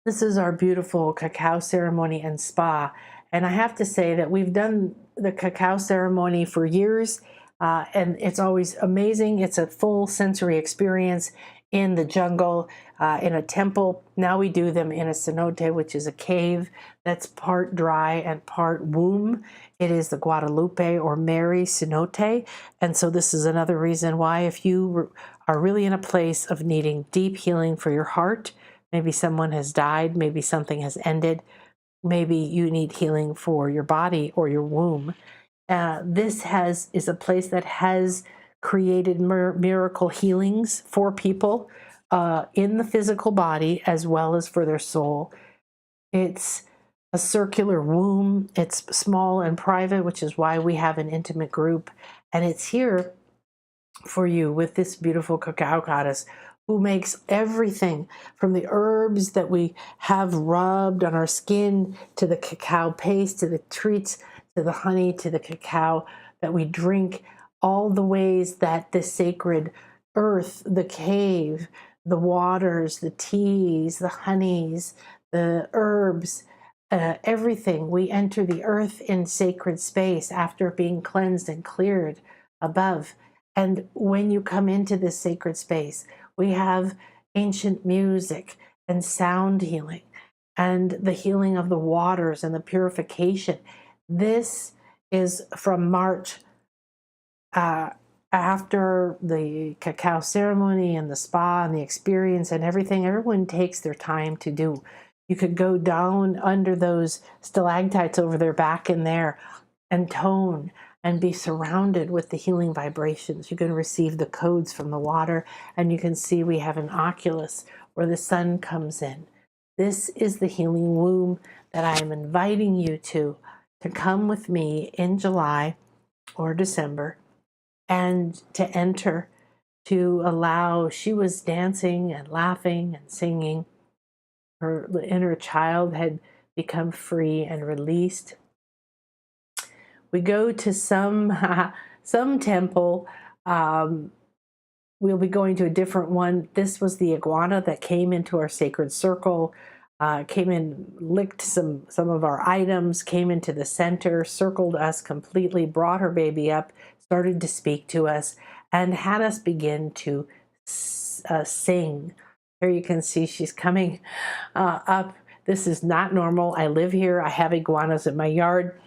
This is our beautiful cacao ceremony and spa. And I have to say that we've done the cacao ceremony for years, and it's always amazing. It's a full sensory experience in the jungle, in a temple. Now we do them in a cenote, which is a cave that's part dry and part womb. It is the Guadalupe or Mary cenote. And so this is another reason why, if you are really in a place of needing deep healing for your heart, maybe someone has died, maybe something has ended, maybe you need healing for your body or your womb. This is a place that has created miracle healings for people in the physical body as well as for their soul. It's a circular womb. It's small and private, which is why we have an intimate group. And it's here for you with this beautiful cacao goddess, who makes everything from the herbs that we have rubbed on our skin, to the cacao paste, to the treats, to the honey, to the cacao that we drink, all the ways that the sacred earth, the cave, the waters, the teas, the honeys, the herbs, everything. We enter the earth in sacred space after being cleansed and cleared above. And when you come into this sacred space, we have ancient music and sound healing and the healing of the waters and the purification. This is from March, after the cacao ceremony and the spa and the experience and everything. Everyone takes their time to do. You could go down under those stalactites over there, back in there, and tone and be surrounded with the healing vibrations. You can receive the codes from the water, and you can see we have an oculus where the sun comes in. This is the healing womb that I am inviting you to come with me in July or December, and to enter, to allow. She was dancing and laughing and singing. Her inner child had become free and released. We go to some temple. We'll be going to a different one. This was the iguana that came into our sacred circle, came in, licked some of our items, came into the center, circled us completely, brought her baby up, started to speak to us, and had us begin to sing. Here you can see she's coming up. This is not normal. I live here. I have iguanas in my yard.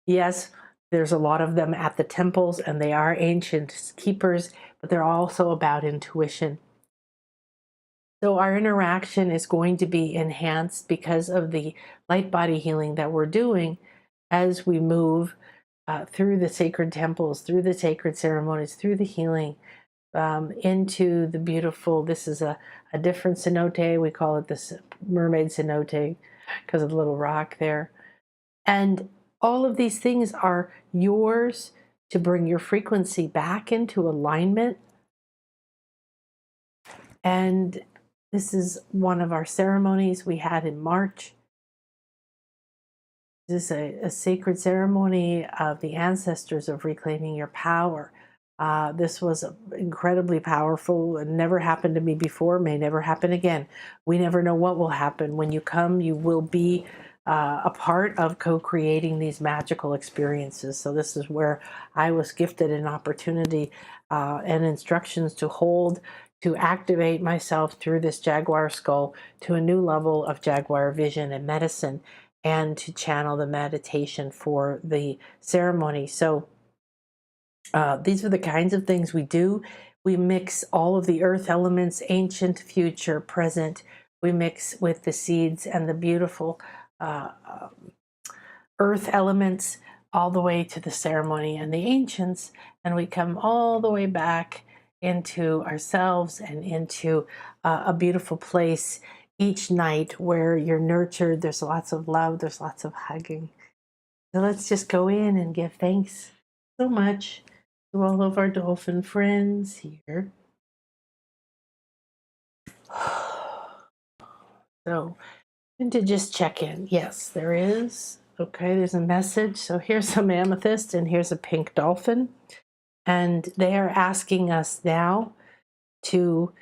Yes, there's a lot of them at the temples, and they are ancient keepers, but they're also about intuition. So our interaction is going to be enhanced because of the light body healing that we're doing as we move through the sacred temples, through the sacred ceremonies, through the healing, into the beautiful. This is a different cenote. We call it the mermaid cenote because of the little rock there. And all of these things are yours to bring your frequency back into alignment. And this is one of our ceremonies we had in March. This is a sacred ceremony of the ancestors of reclaiming your power. This was incredibly powerful. It never happened to me before, may never happen again. We never know what will happen. When you come, you will be a part of co-creating these magical experiences. So this is where I was gifted an opportunity and instructions to hold, to activate myself through this jaguar skull to a new level of jaguar vision and medicine, and to channel the meditation for the ceremony. So these are the kinds of things we do. We mix all of the earth elements, ancient, future, present. We mix with the seeds and the beautiful earth elements. all the way to the ceremony and the ancients, and we come all the way back into ourselves and into a beautiful place each night where you're nurtured. There's lots of love, there's lots of hugging. So let's just go in and give thanks so much to all of our dolphin friends here. So, and to just check in. Yes, there is. Okay, there's a message. So here's some amethyst and here's a pink dolphin. And they are asking us now to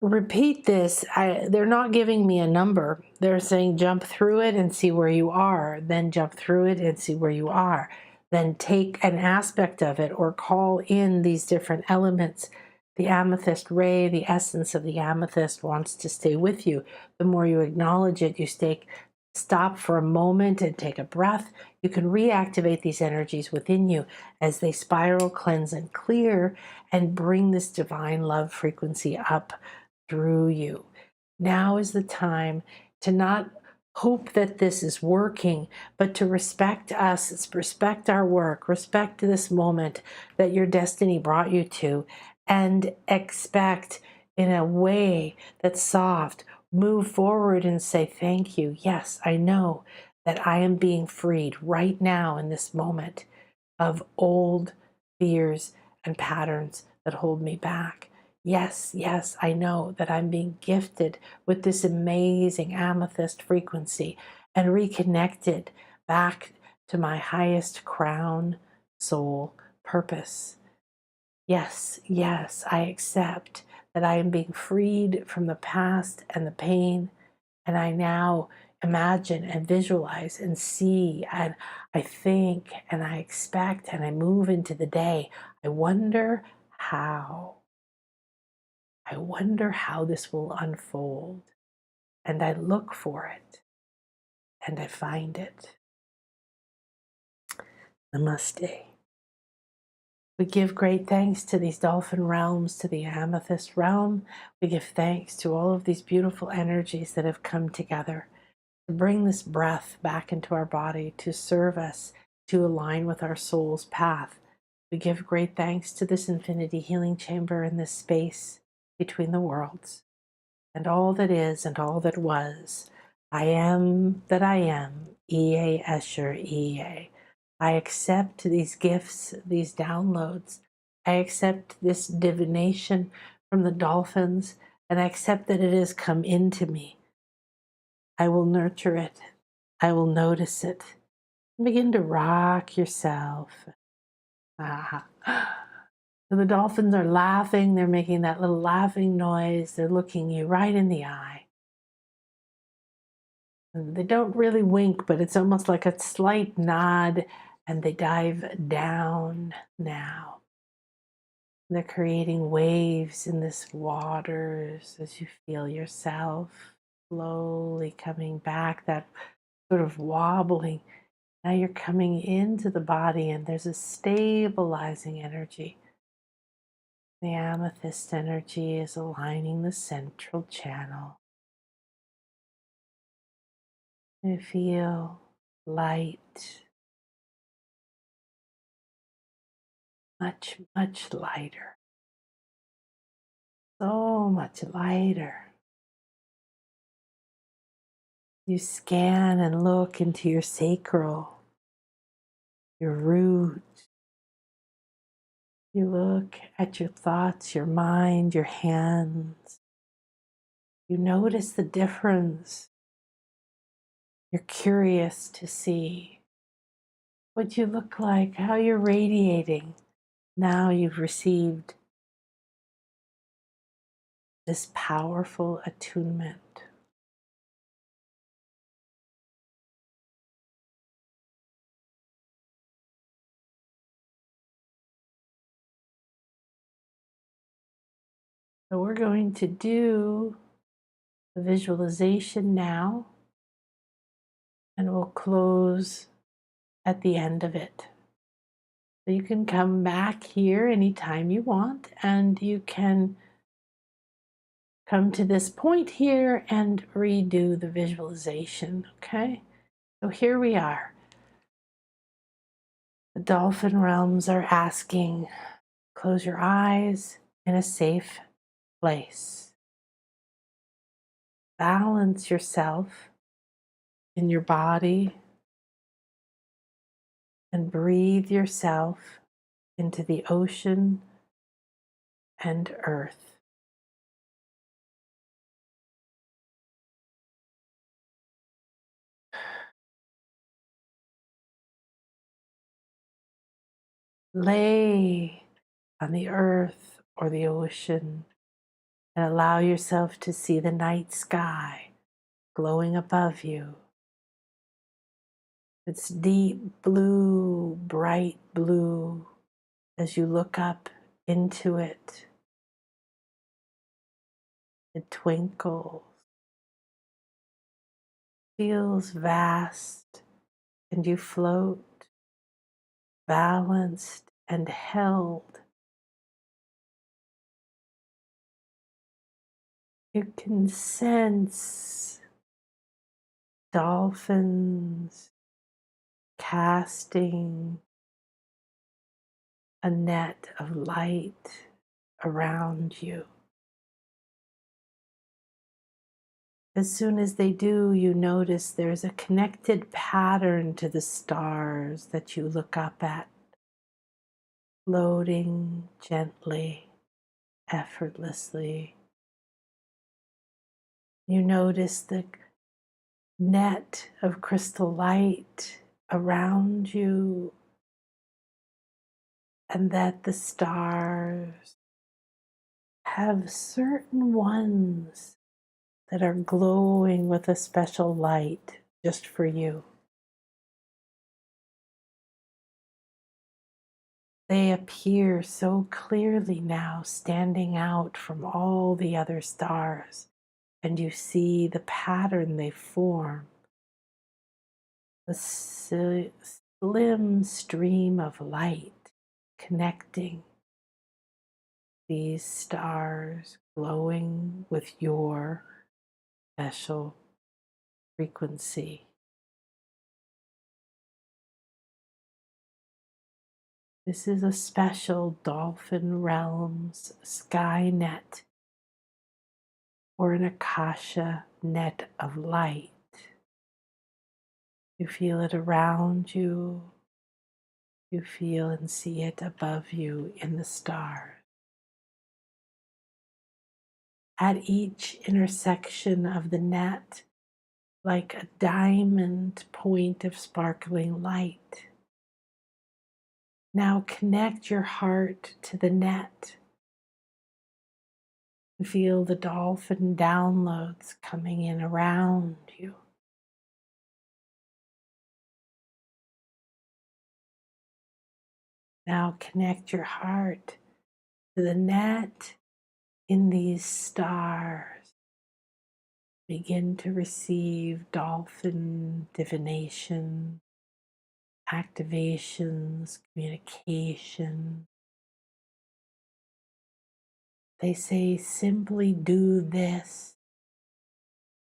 repeat this. They're not giving me a number. They're saying jump through it and see where you are. Then jump through it and see where you are. Then take an aspect of it or call in these different elements. The amethyst ray, the essence of the amethyst wants to stay with you. The more you acknowledge it, you stop for a moment and take a breath. You can reactivate these energies within you as they spiral, cleanse, and clear, and bring this divine love frequency up through you. Now is the time to not hope that this is working, but to respect us, respect our work, respect this moment that your destiny brought you to, and expect in a way that's soft, move forward and say, thank you. Yes, I know that I am being freed right now in this moment of old fears and patterns that hold me back. Yes, yes, I know that I'm being gifted with this amazing amethyst frequency and reconnected back to my highest crown soul purpose. Yes, yes, I accept that I am being freed from the past and the pain, and I now imagine and visualize and see and I think and I expect and I move into the day. I wonder how. I wonder how this will unfold. And I look for it and I find it. Namaste. We give great thanks to these dolphin realms, to the amethyst realm. We give thanks to all of these beautiful energies that have come together to bring this breath back into our body, to serve us, to align with our soul's path. We give great thanks to this infinity healing chamber in this space between the worlds, and all that is and all that was. I am that I am, Ea Escher Ea. I accept these gifts, these downloads. I accept this divination from the dolphins, and I accept that it has come into me. I will nurture it. I will notice it. Begin to rock yourself. Ah. So the dolphins are laughing. They're making that little laughing noise. They're looking you right in the eye. And they don't really wink, but it's almost like a slight nod, and they dive down now. They're creating waves in this waters as you feel yourself slowly coming back, that sort of wobbling. Now you're coming into the body and there's a stabilizing energy. The amethyst energy is aligning the central channel. You feel light, much, much lighter. So much lighter. You scan and look into your sacral, your root. You look at your thoughts, your mind, your hands. You notice the difference. You're curious to see what you look like, how you're radiating. Now you've received this powerful attunement. So we're going to do the visualization now, and we'll close at the end of it. So you can come back here anytime you want, and you can come to this point here and redo the visualization, okay? So here we are. The Dolphin Realms are asking, close your eyes in a safe place. Balance yourself in your body and breathe yourself into the ocean and earth. Lay on the earth or the ocean and allow yourself to see the night sky glowing above you. It's deep blue, bright blue. As you look up into it, it twinkles, feels vast, and you float, balanced and held. You can sense dolphins casting a net of light around you. As soon as they do, you notice there's a connected pattern to the stars that you look up at, floating gently, effortlessly. You notice the net of crystal light around you, and that the stars have certain ones that are glowing with a special light just for you. They appear so clearly now, standing out from all the other stars, and you see the pattern they form. A slim stream of light connecting these stars, glowing with your special frequency. This is a special Dolphin Realms sky net or an Akasha net of light. You feel it around you. You feel and see it above you in the stars. At each intersection of the net, like a diamond point of sparkling light. Now connect your heart to the net. Feel the dolphin downloads coming in around you. Now connect your heart to the net in these stars. Begin to receive dolphin divination, activations, communication. They say simply do this.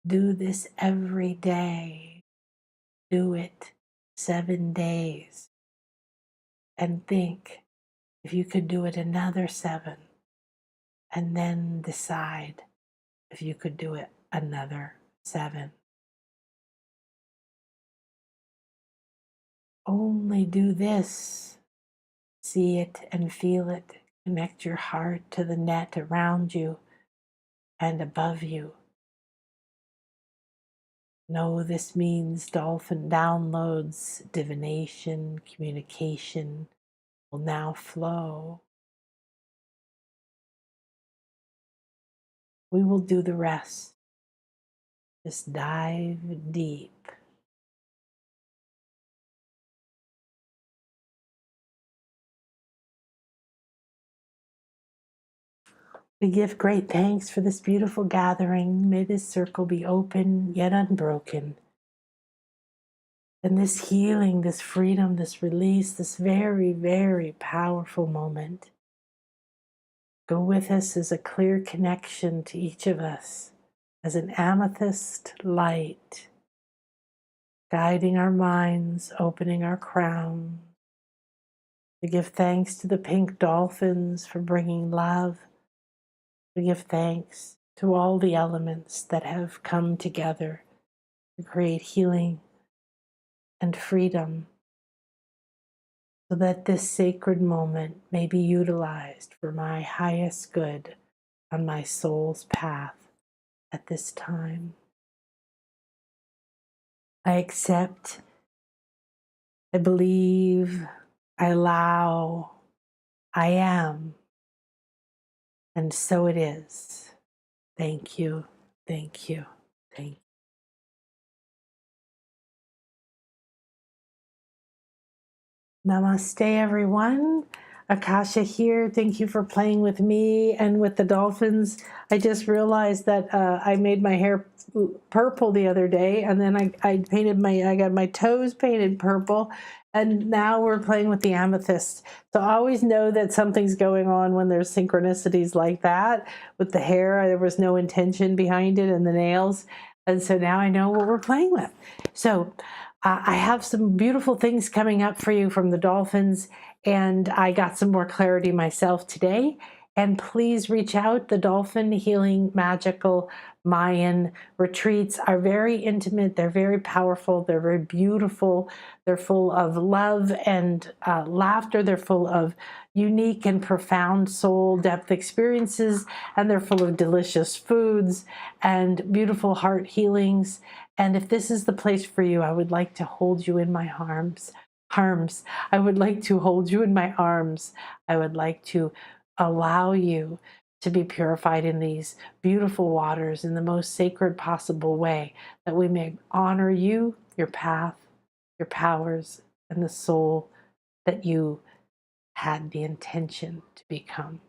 Do this every day. Do it 7 days. And think if you could do it another 7, and then decide if you could do it another 7. Only do this. See it and feel it. Connect your heart to the net around you and above you. Know this means dolphin downloads, divination, communication will now flow. We will do the rest. Just dive deep. We give great thanks for this beautiful gathering. May this circle be open yet unbroken. And this healing, this freedom, this release, this very, very powerful moment go with us as a clear connection to each of us, as an amethyst light guiding our minds, opening our crown. We give thanks to the pink dolphins for bringing love. We give thanks to all the elements that have come together to create healing and freedom, so that this sacred moment may be utilized for my highest good on my soul's path at this time. I accept, I believe, I allow, I am, and so it is. Thank you, thank you, thank you. Namaste, everyone. Akasha here. Thank you for playing with me and with the dolphins. I just realized that I made my hair purple the other day, and then I got my toes painted purple, and now we're playing with the amethyst. So I always know that something's going on when there's synchronicities like that. With the hair, there was no intention behind it, and the nails. And so now I know what we're playing with. So I have some beautiful things coming up for you from the dolphins, and I got some more clarity myself today. And please reach out. The Dolphin Healing Magical Mayan retreats are very intimate. They're very powerful. They're very beautiful. They're full of love and laughter. They're full of unique and profound soul depth experiences, and they're full of delicious foods and beautiful heart healings. And if this is the place for you, I would like to hold you in my arms. I would like to hold you in my arms. I would like to allow you to be purified in these beautiful waters in the most sacred possible way, that we may honor you, your path, your powers, and the soul that you had the intention to become.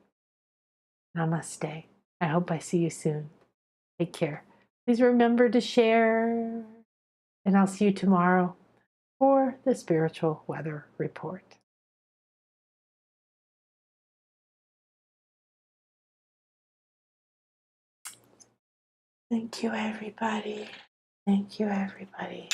Namaste. I hope I see you soon. Take care. Please remember to share, and I'll see you tomorrow for the spiritual weather report. Thank you, everybody. Thank you, everybody.